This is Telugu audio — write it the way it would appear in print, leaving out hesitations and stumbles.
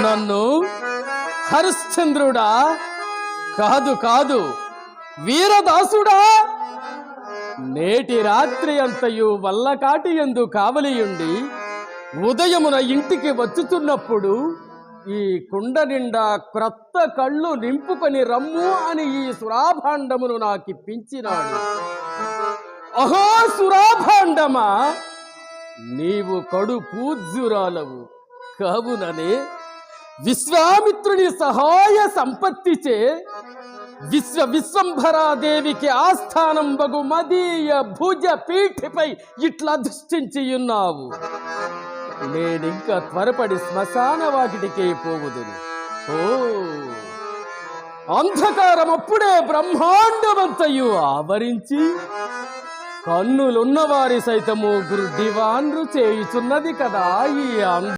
నన్ను హరిశ్చంద్రుడా? కాదు కాదు, వీరదాసుడా? నేటి రాత్రి అంతయు వల్లకాటి యందు కావలియుండి ఉదయమున ఇంటికి వచ్చుతున్నప్పుడు ఈ కుండ నిండా క్రొత్త కళ్ళు నింపుకొని రమ్ము అని ఈ సురాభాండమును నాకిప్పించినాడు. అహో సురాభాండమా, నీవు కడు పూజ్యురాలవు కావుననే విశ్వామిత్రుని సహాయ సంపత్తిచే విశ్వంభరాదేవికి ఆస్థానం బగు మదీయ భుజ పీఠిపై ఇట్లా అధిష్ఠించియున్నావు. నేనింక త్వరపడి శ్మశాన వాకిటికే పోవుదును. ఓ అంధకారం అప్పుడే బ్రహ్మాండమంతయు ఆవరించి కన్నులున్నవారి సైతము గురుడివాన్రు చేయుచున్నది కదా ఈ